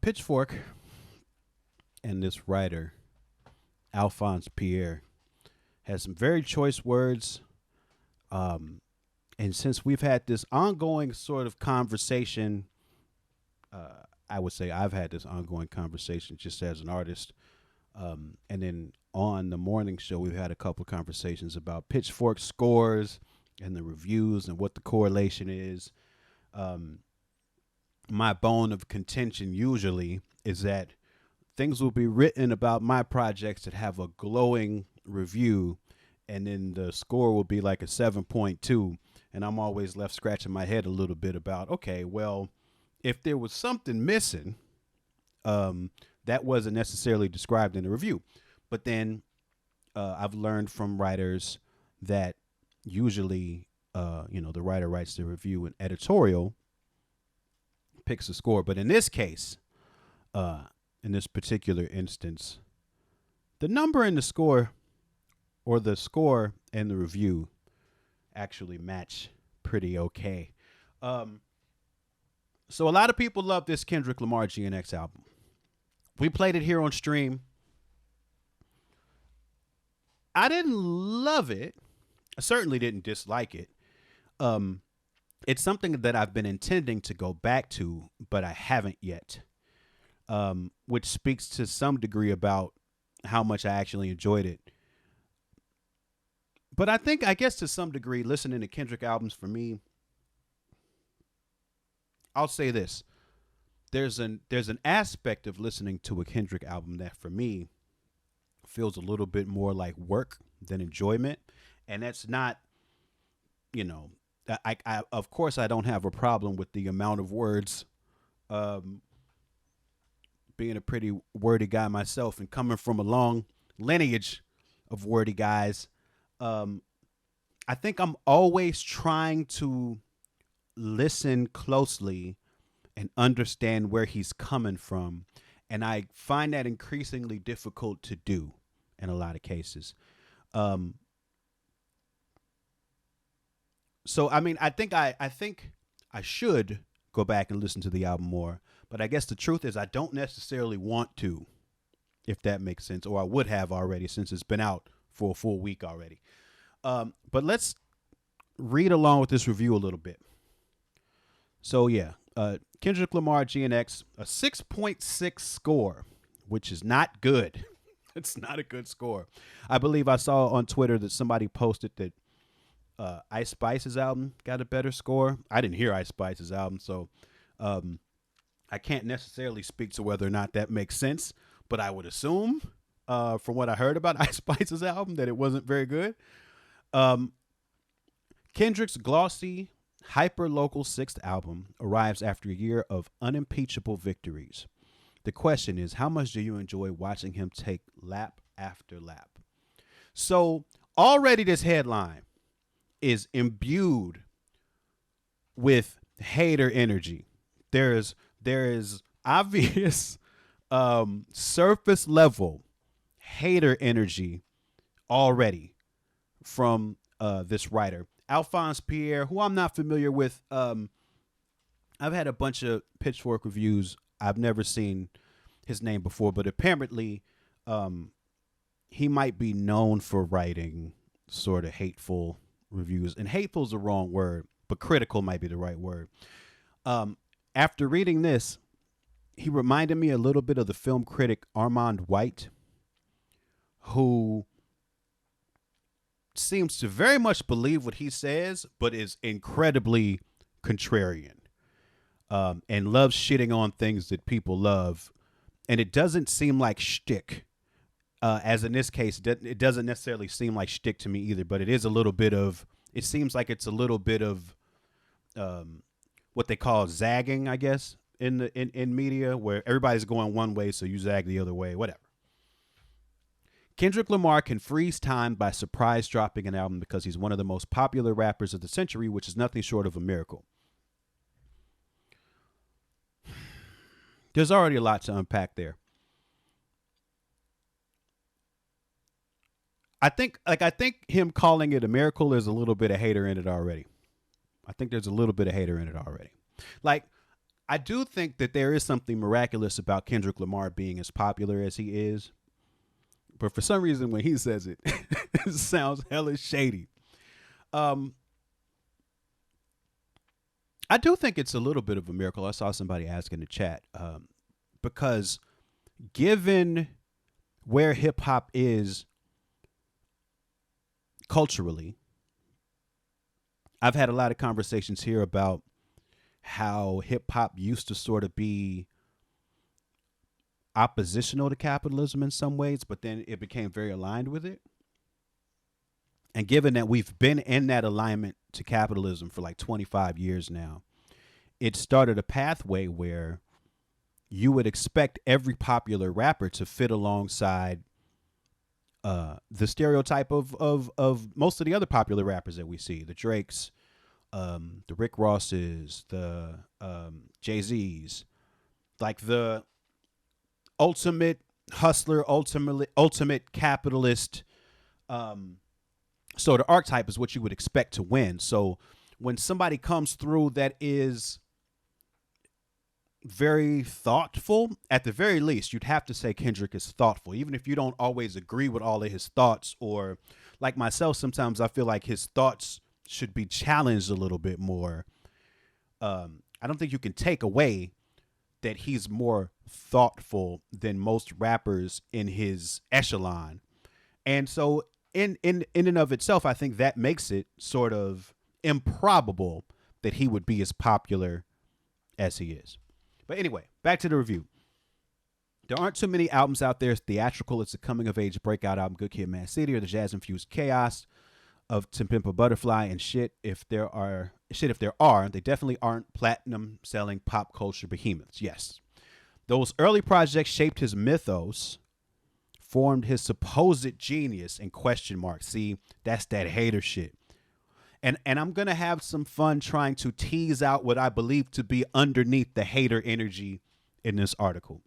Pitchfork and this writer, Alphonse Pierre, has some very choice words. Um, and since we've had this ongoing sort of conversation, I would say I've had this ongoing conversation just as an artist. And then on the morning show, we've had a couple of conversations about Pitchfork scores and the reviews and what the correlation is. Um, my bone of contention usually is that things will be written about my projects that have a glowing review, and then the score will be like a 7.2. And I'm always left scratching my head a little bit about, okay, well, if there was something missing, that wasn't necessarily described in the review. But then I've learned from writers that usually, the writer writes the review and editorial picks a score. But in this case, in this particular instance, the number in the score or the score and the review actually match pretty okay. So a lot of people love this Kendrick Lamar GNX album. We played it here on stream. I didn't love it. I certainly didn't dislike it. It's something that I've been intending to go back to, but I haven't yet. Which speaks to some degree about how much I actually enjoyed it. But I guess to some degree, listening to Kendrick albums for me, I'll say this. There's an aspect of listening to a Kendrick album that for me feels a little bit more like work than enjoyment. And that's not, I of course I don't have a problem with the amount of words. Being a pretty wordy guy myself and coming from a long lineage of wordy guys, I think I'm always trying to listen closely and understand where he's coming from. And I find that increasingly difficult to do in a lot of cases. So I mean, I think I should go back and listen to the album more. But I guess the truth is I don't necessarily want to, if that makes sense, or I would have already since it's been out for a full week already. But let's read along with this review a little bit. So yeah, Kendrick Lamar GNX, a 6.6 score, which is not good. It's not a good score. I believe I saw on Twitter that somebody posted that Ice Spice's album got a better score. I didn't hear Ice Spice's album, so I can't necessarily speak to whether or not that makes sense, but I would assume from what I heard about Ice Spice's album that it wasn't very good. Kendrick's glossy, hyper-local sixth album arrives after a year of unimpeachable victories. The question is, how much do you enjoy watching him take lap after lap? So already this headline is imbued with hater energy. There is obvious surface level hater energy already from this writer, Alphonse Pierre, who I'm not familiar with. I've had a bunch of Pitchfork reviews. I've never seen his name before, but apparently he might be known for writing sort of hateful reviews. And hateful is the wrong word, but critical might be the right word. After reading this, he reminded me a little bit of the film critic Armand White, who seems to very much believe what he says, but is incredibly contrarian, and loves shitting on things that people love. And it doesn't seem like shtick, as in this case, it doesn't necessarily seem like shtick to me either, but it is a little bit of, it seems like it's a little bit of what they call zagging, I guess, in media, where everybody's going one way, so you zag the other way, whatever. Kendrick Lamar can freeze time by surprise dropping an album because he's one of the most popular rappers of the century, which is nothing short of a miracle. There's already a lot to unpack there. I think him calling it a miracle is a little bit of hater in it already. I think there's a little bit of hater in it already. Like, I do think that there is something miraculous about Kendrick Lamar being as popular as he is, but for some reason when he says it, it sounds hella shady. Um, I do think it's a little bit of a miracle. I saw somebody ask in the chat, because given where hip hop is culturally, I've had a lot of conversations here about how hip hop used to sort of be oppositional to capitalism in some ways, but then it became very aligned with it. And given that we've been in that alignment to capitalism for like 25 years now, it started a pathway where you would expect every popular rapper to fit alongside the stereotype of most of the other popular rappers that we see, the Drakes, the Rick Rosses, the Jay-Z's, like the ultimate hustler, ultimate capitalist sort of archetype is what you would expect to win. So when somebody comes through that is very thoughtful, at the very least, you'd have to say Kendrick is thoughtful, even if you don't always agree with all of his thoughts, or like myself, sometimes I feel like his thoughts should be challenged a little bit more. I don't think you can take away that he's more thoughtful than most rappers in his echelon. And so in and of itself, I think that makes it sort of improbable that he would be as popular as he is. But anyway, back to the review. There aren't too many albums out there as theatrical. It's a coming of age breakout album, Good Kid, Mad City, or the jazz infused chaos of To Pimp a Butterfly and shit. If there are, they definitely aren't platinum selling pop culture behemoths. Yes, those early projects shaped his mythos, formed his supposed genius, and question marks. See, that's that hater shit. And I'm going to have some fun trying to tease out what I believe to be underneath the hater energy in this article.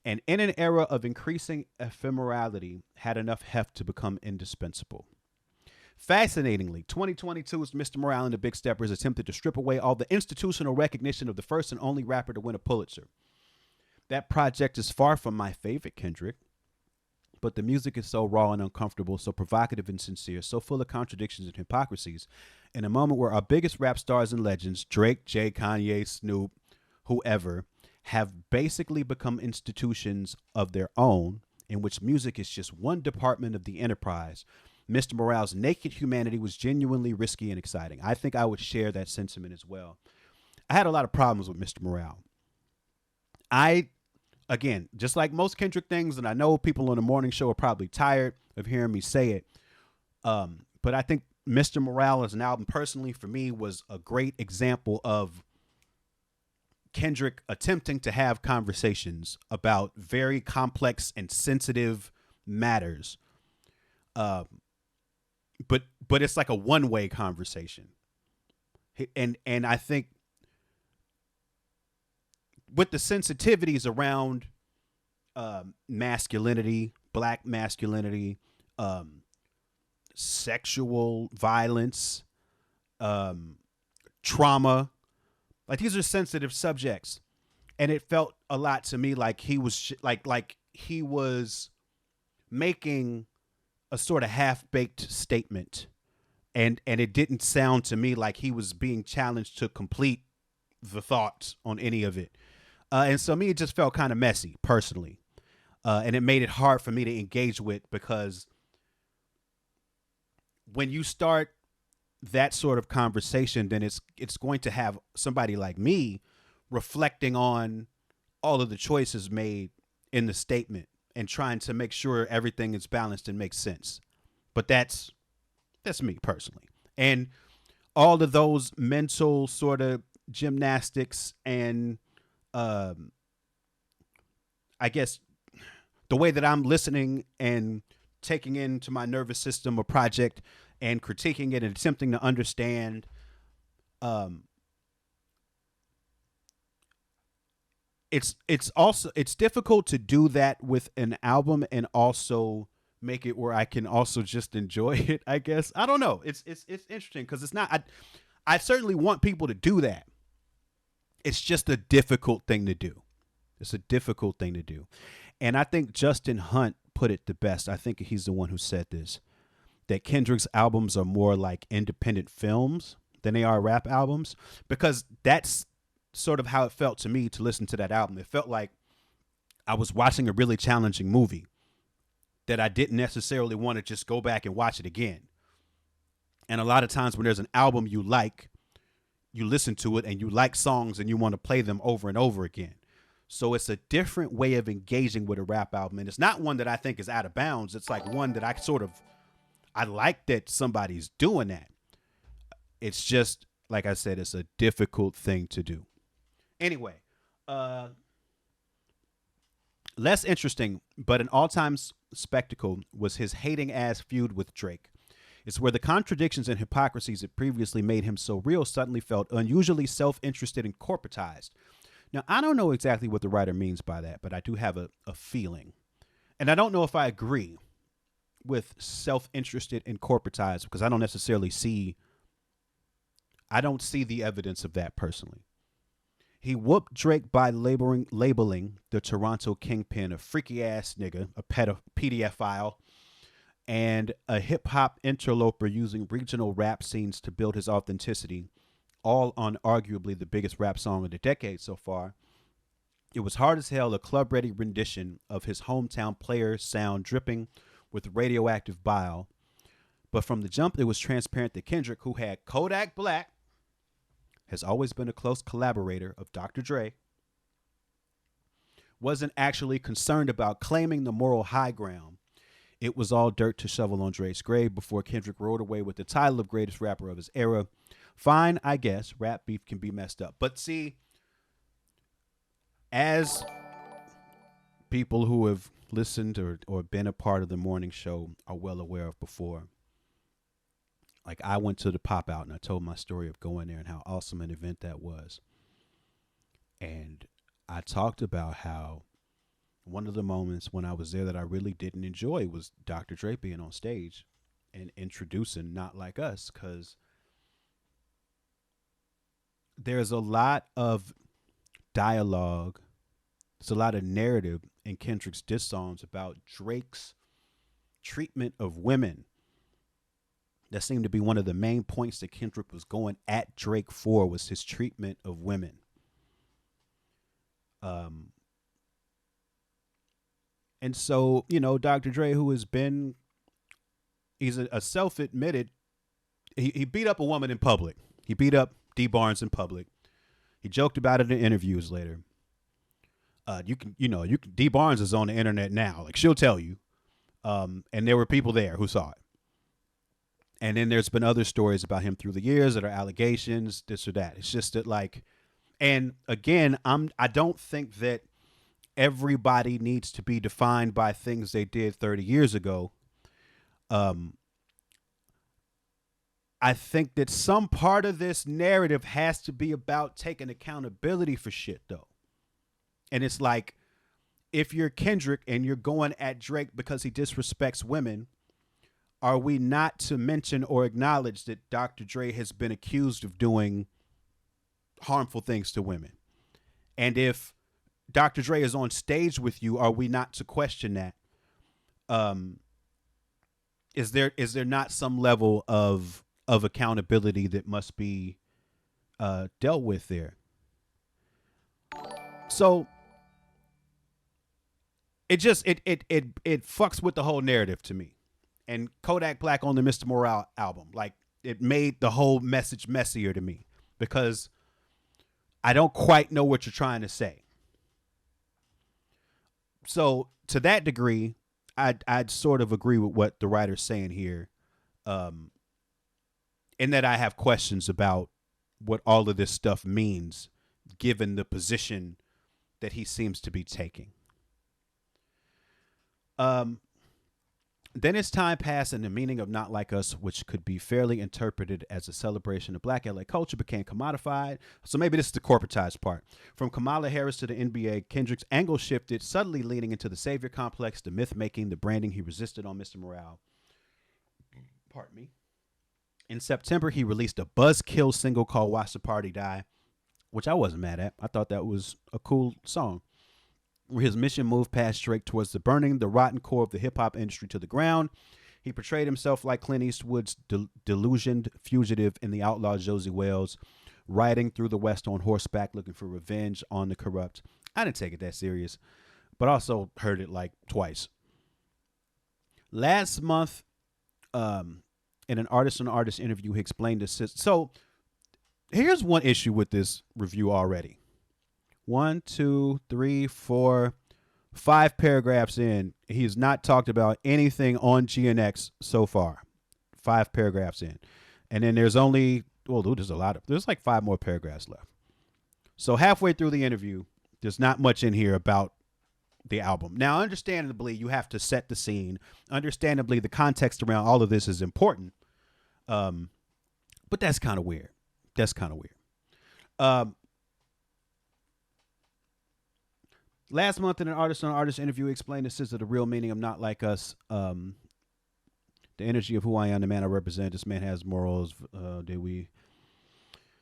And in an era of increasing ephemerality, had enough heft to become indispensable. Fascinatingly, 2022's Mr. Morale and the Big Steppers attempted to strip away all the institutional recognition of the first and only rapper to win a Pulitzer. That project is far from my favorite, Kendrick. But the music is so raw and uncomfortable, so provocative and sincere, so full of contradictions and hypocrisies. In a moment where our biggest rap stars and legends, Drake, Jay, Kanye, Snoop, whoever, have basically become institutions of their own, in which music is just one department of the enterprise, Mr. Morale's naked humanity was genuinely risky and exciting. I think I would share that sentiment as well. I had a lot of problems with Mr. Morale. Again, just like most Kendrick things, and I know people on the morning show are probably tired of hearing me say it, but I think Mr. Morale as an album, personally, for me, was a great example of Kendrick attempting to have conversations about very complex and sensitive matters. But it's like a one-way conversation. And I think with the sensitivities around masculinity, black masculinity, sexual violence, trauma, like these are sensitive subjects, and it felt a lot to me like he was like he was making a sort of half-baked statement, and it didn't sound to me like he was being challenged to complete the thoughts on any of it. And so me, it just felt kind of messy personally. And it made it hard for me to engage with, because when you start that sort of conversation, then it's going to have somebody like me reflecting on all of the choices made in the statement and trying to make sure everything is balanced and makes sense. But that's me personally. And all of those mental sort of gymnastics and I guess the way that I'm listening and taking into my nervous system a project and critiquing it and attempting to understand it's difficult to do that with an album and also make it where I can also just enjoy it, I guess. I don't know. It's interesting because it's not I certainly want people to do that. It's just a difficult thing to do. It's a difficult thing to do. And I think Justin Hunt put it the best. I think he's the one who said this, that Kendrick's albums are more like independent films than they are rap albums, because that's sort of how it felt to me to listen to that album. It felt like I was watching a really challenging movie that I didn't necessarily want to just go back and watch it again. And a lot of times when there's an album you like, you listen to it and you like songs and you want to play them over and over again. So it's a different way of engaging with a rap album. And it's not one that I think is out of bounds. It's like one that I like that somebody's doing that. It's just, like I said, it's a difficult thing to do. Anyway, less interesting, but an all-time spectacle was his hating-ass feud with Drake. It's where the contradictions and hypocrisies that previously made him so real suddenly felt unusually self-interested and corporatized. Now, I don't know exactly what the writer means by that, but I do have a feeling. And I don't know if I agree with self-interested and corporatized, because I don't see the evidence of that personally. He whooped Drake by labeling the Toronto kingpin a freaky ass nigga, a pedophile, and a hip hop interloper using regional rap scenes to build his authenticity, all on arguably the biggest rap song of the decade so far. It was hard as hell, a club ready rendition of his hometown player sound dripping with radioactive bile. But from the jump, it was transparent that Kendrick, who had Kodak Black, has always been a close collaborator of Dr. Dre, wasn't actually concerned about claiming the moral high ground. It was all dirt to shovel on Dre's grave before Kendrick rode away with the title of greatest rapper of his era. Fine, I guess, rap beef can be messed up. But see, as people who have listened or been a part of the morning show are well aware of before, like I went to the pop out and I told my story of going there and how awesome an event that was. And I talked about how one of the moments when I was there that I really didn't enjoy was Dr. Dre being on stage and introducing Not Like Us, because there's a lot of dialogue, there's a lot of narrative in Kendrick's diss songs about Drake's treatment of women. That seemed to be one of the main points that Kendrick was going at Drake for, was his treatment of women. And so, Dr. Dre, who has been, he's a self-admitted, he beat up a woman in public. He beat up D Barnes in public. He joked about it in interviews later. D Barnes is on the internet now. Like, she'll tell you. And there were people there who saw it. And then there's been other stories about him through the years that are allegations, this or that. It's just that, like, and again, I don't think that everybody needs to be defined by things they did 30 years ago. I think that some part of this narrative has to be about taking accountability for shit, though. And it's like, if you're Kendrick and you're going at Drake because he disrespects women, are we not to mention or acknowledge that Dr. Dre has been accused of doing harmful things to women? And if Dr. Dre is on stage with you, are we not to question that? Is there not some level of accountability that must be dealt with there? So it fucks with the whole narrative to me. And Kodak Black on the Mr. Morale album, like, it made the whole message messier to me, because I don't quite know what you're trying to say. So to that degree, I'd sort of agree with what the writer's saying here, in that I have questions about what all of this stuff means, given the position that he seems to be taking. Then as time passed and the meaning of Not Like Us, which could be fairly interpreted as a celebration of Black LA culture, became commodified. So maybe this is the corporatized part. From Kamala Harris to the NBA, Kendrick's angle shifted, subtly leaning into the savior complex, the myth making, the branding he resisted on Mr. Morale. Pardon me. In September, he released a buzzkill single called Watch the Party Die, which I wasn't mad at. I thought that was a cool song. Where his mission moved past Drake towards the burning the rotten core of the hip hop industry to the ground. He portrayed himself like Clint Eastwood's delusioned fugitive in the outlaw Josie Wales, riding through the West on horseback looking for revenge on the corrupt. I didn't take it that serious, but also heard it like twice. Last month, in an artist-on-artist interview, he explained this. So here's one issue with this review already. 1, 2, 3, 4, 5 paragraphs in. He's not talked about anything on GNX so far. 5 paragraphs in. And then there's only, there's like 5 more paragraphs left. So halfway through the interview, there's not much in here about the album. Now, understandably, you have to set the scene. Understandably, the context around all of this is important. But that's kind of weird. Last month in an artist-on-artist interview, he explained this is the real meaning of Not Like Us. The energy of who I am, the man I represent. This man has morals.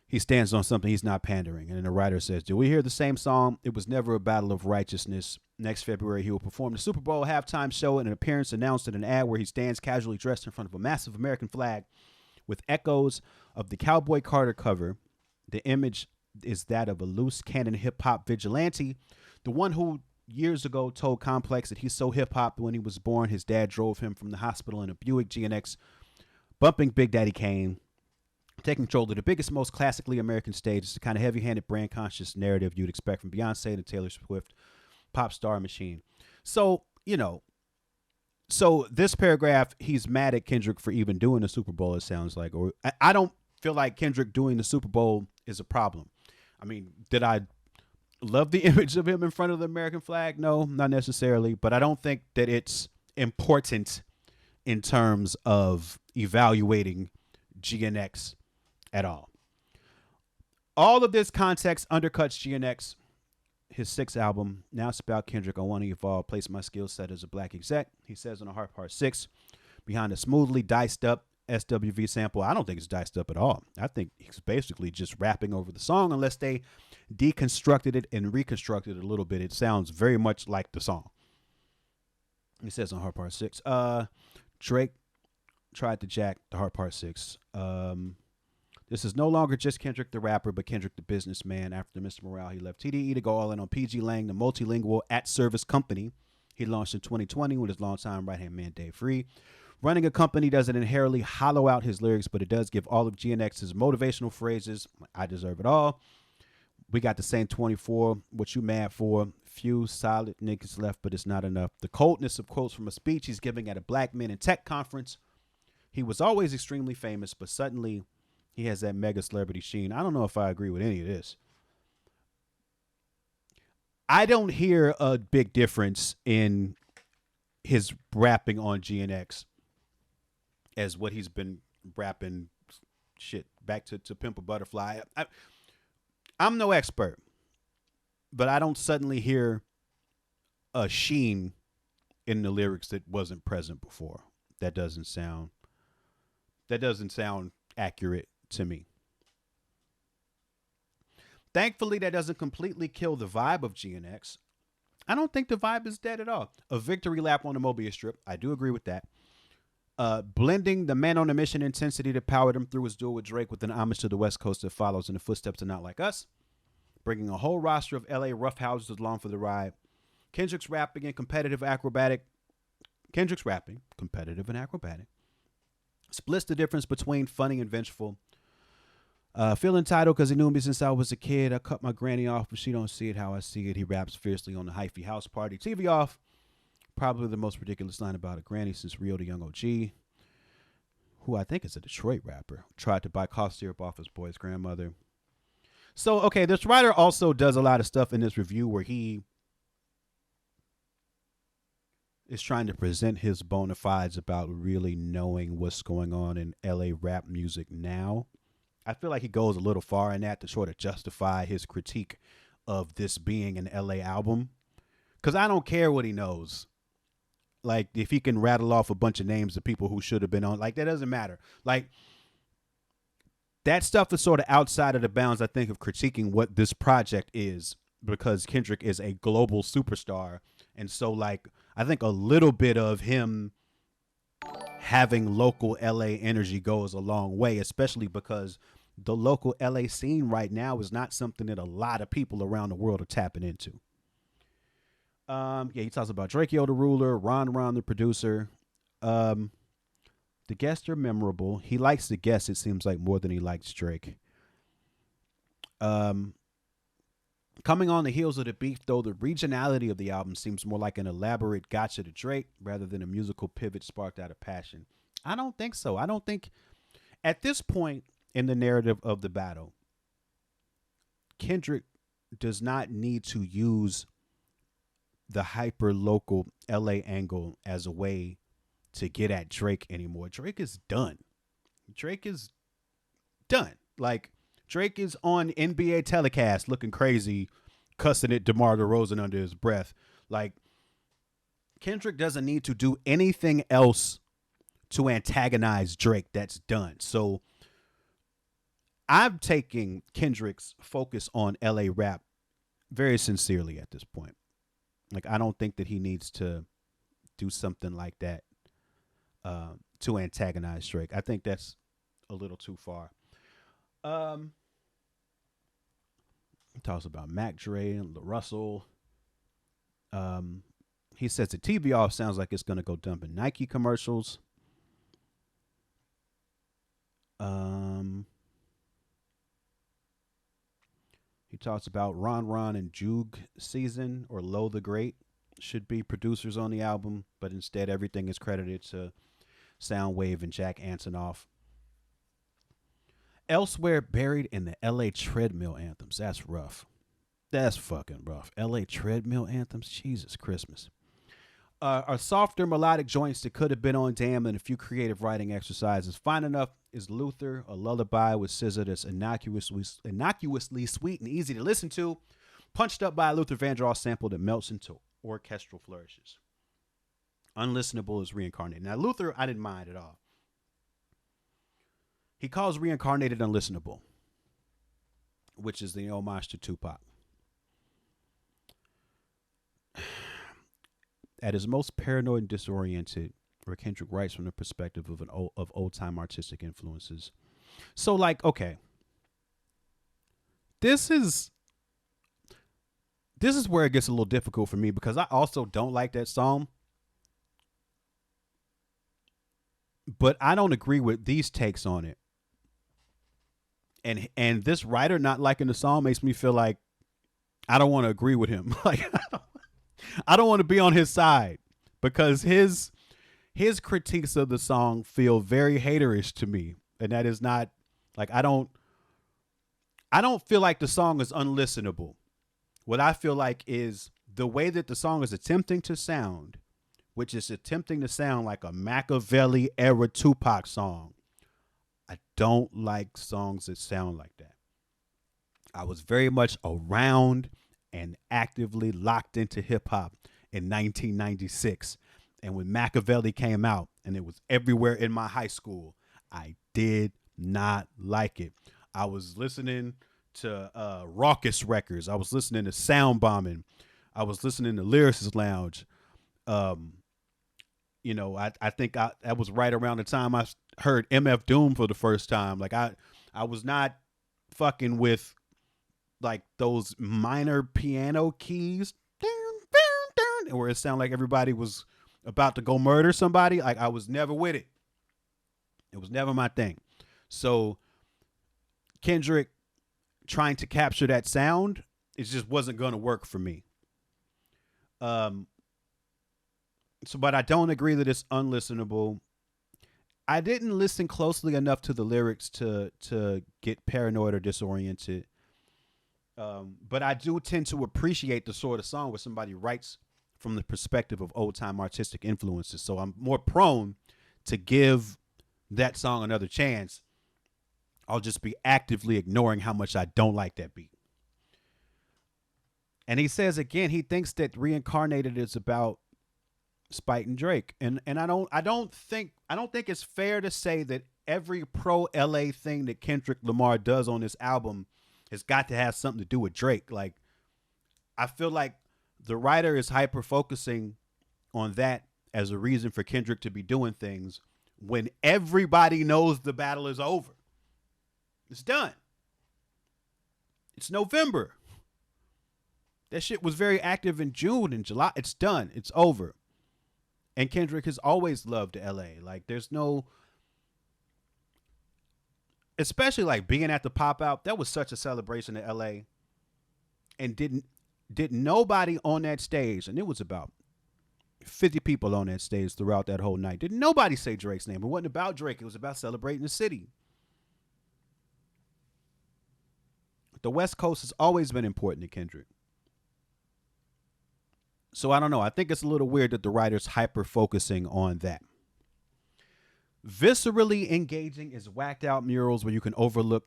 He stands on something. He's not pandering. And then the writer says, "Do we hear the same song? It was never a battle of righteousness." Next February, he will perform the Super Bowl halftime show in an appearance announced in an ad where he stands casually dressed in front of a massive American flag with echoes of the Cowboy Carter cover. The image is that of a loose cannon hip-hop vigilante, the one who years ago told Complex that he's so hip-hop that when he was born, his dad drove him from the hospital in a Buick GNX, bumping Big Daddy Kane, taking control of the biggest, most classically American stage. It's the kind of heavy-handed, brand-conscious narrative you'd expect from Beyonce and Taylor Swift pop star machine. So, so this paragraph, he's mad at Kendrick for even doing the Super Bowl, it sounds like. Or I don't feel like Kendrick doing the Super Bowl is a problem. I mean, did I love the image of him in front of the American flag? No, not necessarily. But I don't think that it's important in terms of evaluating GNX at all. All of this context undercuts GNX, his 6th album. Now it's about Kendrick. I want to evolve, place my skill set as a black exec. He says on a Heart Part 6, behind a smoothly diced up SWV sample. I don't think it's diced up at all. I think he's basically just rapping over the song, unless they deconstructed it and reconstructed it a little bit. It sounds very much like the song. He says on Heart Part 6, Drake tried to jack the Heart Part 6. This is no longer just Kendrick the rapper, but Kendrick the businessman. After Mr. Morale, he left TDE to go all in on PG Lang, the multilingual at-service company he launched in 2020 with his longtime right-hand man, Dave Free. Running a company doesn't inherently hollow out his lyrics, but it does give all of GNX's motivational phrases. I deserve it all. We got the same 24. What you mad for? Few solid niggas left, but it's not enough. The coldness of quotes from a speech he's giving at a Black Men in Tech conference. He was always extremely famous, but suddenly he has that mega celebrity sheen. I don't know if I agree with any of this. I don't hear a big difference in his rapping on GNX as what he's been rapping back to Pimp a Butterfly. I'm no expert, but I don't suddenly hear a sheen in the lyrics that wasn't present before. That doesn't sound accurate to me. Thankfully, that doesn't completely kill the vibe of GNX. I don't think the vibe is dead at all. A victory lap on the Mobius Strip. I do agree with that. Blending the man on a mission intensity that powered him through his duel with Drake with an homage to the West Coast that follows in the footsteps of Not Like Us. Bringing a whole roster of LA roughhouses along for the ride. Kendrick's rapping, competitive and acrobatic. Splits the difference between funny and vengeful. Feel entitled because he knew me since I was a kid. I cut my granny off, but she don't see it how I see it. He raps fiercely on the hyphy house party. TV off. Probably the most ridiculous line about a granny since Rio the Young OG, who I think is a Detroit rapper, tried to buy cough syrup off his boy's grandmother. So, okay, this writer also does a lot of stuff in this review where he is trying to present his bona fides about really knowing what's going on in LA rap music now. I feel like he goes a little far in that to sort of justify his critique of this being an LA album. Because I don't care what he knows. Like, if he can rattle off a bunch of names of people who should have been on, like, that doesn't matter. Like, that stuff is sort of outside of the bounds, I think, of critiquing what this project is, because Kendrick is a global superstar. And so, like, I think a little bit of him having local LA energy goes a long way, especially because the local LA scene right now is not something that a lot of people around the world are tapping into. Yeah, he talks about Drakeo the ruler, Ron the producer. Um, the guests are memorable. He likes the guests, it seems like, more than he likes Drake. Um, Coming on the heels of the beef, though, the regionality of the album seems more like an elaborate gotcha to Drake rather than a musical pivot sparked out of passion. I don't think so. I don't think at this point in the narrative of the battle, Kendrick does not need to use the hyper local LA angle as a way to get at Drake anymore. Drake is done. Drake is done. Like, Drake is on NBA telecast looking crazy, cussing at DeMar DeRozan under his breath. Like, Kendrick doesn't need to do anything else to antagonize Drake. That's done. So I'm taking Kendrick's focus on LA rap very sincerely at this point. Like, I don't think that he needs to do something like that to antagonize Drake. I think that's a little too far. He talks about Mac Dre and Russell. He says the TV off sounds like it's gonna go dumping Nike commercials. He talks about Ron and Juke Season or Low the Great should be producers on the album, but instead everything is credited to Soundwave and Jack Antonoff. Elsewhere, buried in the LA treadmill anthems. That's rough. That's fucking rough. LA treadmill anthems? Jesus Christmas. Are softer melodic joints that could have been on Damn and a few creative writing exercises. Fine Enough is Luther, a lullaby with scissor that's innocuously sweet and easy to listen to, punched up by a Luther Vandross sample that melts into orchestral flourishes. Unlistenable is Reincarnated. Now, Luther, I didn't mind at all. He calls Reincarnated unlistenable, which is the homage to Tupac. At his most paranoid and disoriented, where Kendrick writes from the perspective of old time artistic influences. So, like, okay, this is where it gets a little difficult for me, because I also don't like that song, but I don't agree with these takes on it. And this writer not liking the song makes me feel like I don't want to agree with him. Like, I don't want to be on his side, because his critiques of the song feel very haterish to me, and that is not like I don't feel like the song is unlistenable. What I feel like is the way that the song is attempting to sound, which is attempting to sound like a Machiavelli era Tupac song. I don't like songs that sound like that. I was very much around and actively locked into hip hop in 1996. And when Machiavelli came out and it was everywhere in my high school, I did not like it. I was listening to Raucous Records. I was listening to Sound Bombing. I was listening to Lyricist Lounge. I think that was right around the time I heard MF Doom for the first time. Like, I was not fucking with like those minor piano keys where it sounded like everybody was about to go murder somebody. Like, I was never with it. It was never my thing. So Kendrick trying to capture that sound, it just wasn't going to work for me. But I don't agree that it's unlistenable. I didn't listen closely enough to the lyrics to get paranoid or disoriented. But I do tend to appreciate the sort of song where somebody writes from the perspective of old time artistic influences. So I'm more prone to give that song another chance. I'll just be actively ignoring how much I don't like that beat. And he says again, he thinks that Reincarnated is about Spite and Drake. And I don't think it's fair to say that every pro LA thing that Kendrick Lamar does on this album has got to have something to do with Drake. Like, I feel like the writer is hyper focusing on that as a reason for Kendrick to be doing things when everybody knows the battle is over. It's done. It's November. That shit was very active in June and July. It's done. It's over. And Kendrick has always loved LA. Like, there's no, especially like being at the pop out, that was such a celebration in LA. And did nobody on that stage, and it was about 50 people on that stage throughout that whole night, didn't nobody say Drake's name. It wasn't about Drake. It was about celebrating the city. The West Coast has always been important to Kendrick. So I don't know. I think it's a little weird that the writer's hyper focusing on that. Viscerally engaging is whacked out murals where you can overlook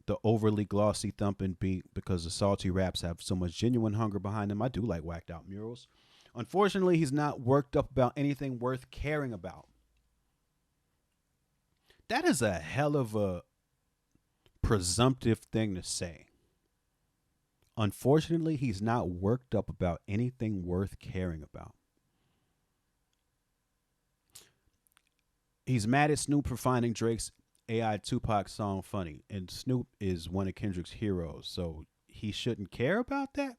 the overly glossy thumping beat because the salty raps have so much genuine hunger behind them. I do like whacked out murals. Unfortunately, he's not worked up about anything worth caring about. That is a hell of a presumptive thing to say. Unfortunately, he's not worked up about anything worth caring about. He's mad at Snoop for finding Drake's AI Tupac song funny, and Snoop is one of Kendrick's heroes, so he shouldn't care about that?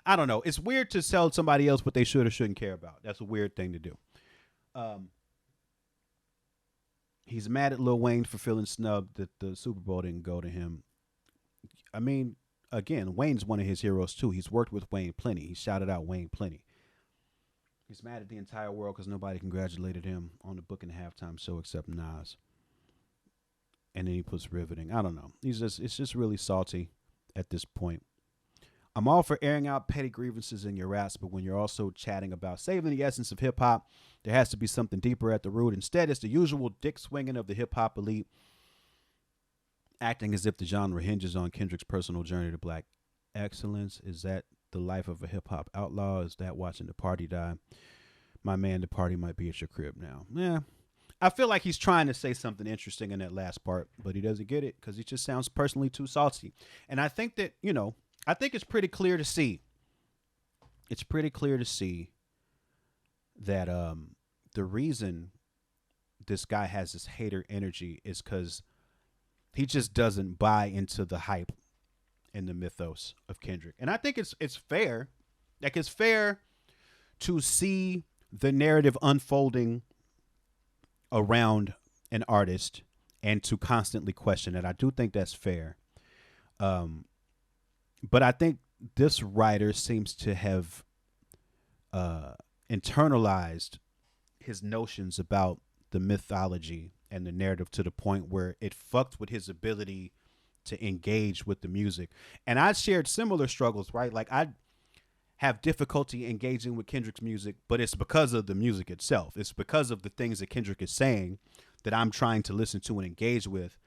I don't know. It's weird to tell somebody else what they should or shouldn't care about. That's a weird thing to do. He's mad at Lil Wayne for feeling snubbed that the Super Bowl didn't go to him. I mean, again, Wayne's one of his heroes too. He's worked with Wayne plenty. He shouted out Wayne plenty. He's mad at the entire world because nobody congratulated him on the book and halftime show except Nas. And then he puts riveting. I don't know. It's just really salty at this point. I'm all for airing out petty grievances in your raps, but when you're also chatting about saving the essence of hip hop, there has to be something deeper at the root. Instead, it's the usual dick swinging of the hip hop elite, acting as if the genre hinges on Kendrick's personal journey to black excellence. Is that the life of a hip hop outlaw? Is that watching the party die? My man, the party might be at your crib now. Yeah. I feel like he's trying to say something interesting in that last part, but he doesn't get it because he just sounds personally too salty. And I think that, I think it's pretty clear to see. It's pretty clear to see that the reason this guy has this hater energy is because he just doesn't buy into the hype and the mythos of Kendrick. And I think it's fair. Like, it's fair to see the narrative unfolding around an artist and to constantly question it. I do think that's fair. But I think this writer seems to have internalized his notions about the mythology and the narrative to the point where it fucked with his ability to engage with the music. And I shared similar struggles, right? Like, I have difficulty engaging with Kendrick's music, but it's because of the music itself. It's because of the things that Kendrick is saying that I'm trying to listen to and engage with.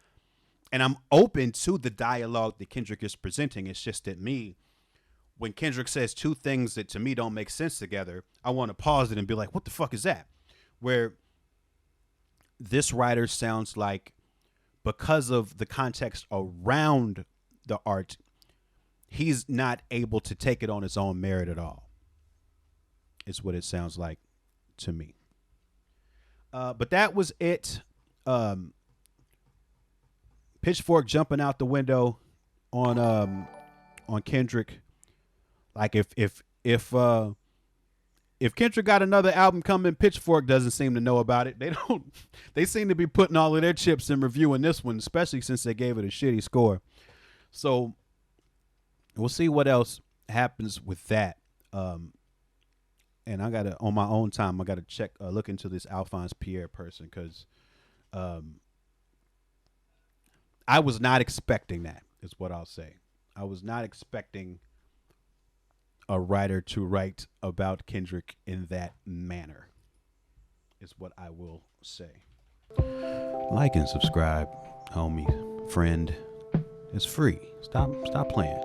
And I'm open to the dialogue that Kendrick is presenting. It's just that when Kendrick says two things that to me don't make sense together, I want to pause it and be like, what the fuck is that? Where this writer sounds like, because of the context around the art, he's not able to take it on his own merit at all. It's what it sounds like to me. But that was it. Pitchfork jumping out the window on Kendrick. Like, if Kendrick got another album coming, Pitchfork doesn't seem to know about it. They seem to be putting all of their chips in reviewing this one, especially since they gave it a shitty score. So we'll see what else happens with that. And I gotta, on my own time, I gotta look into this Alphonse Pierre person, because I was not expecting that, is what I'll say. I was not expecting a writer to write about Kendrick in that manner, is what I will say. Like and subscribe, homie, friend. It's free. Stop playing.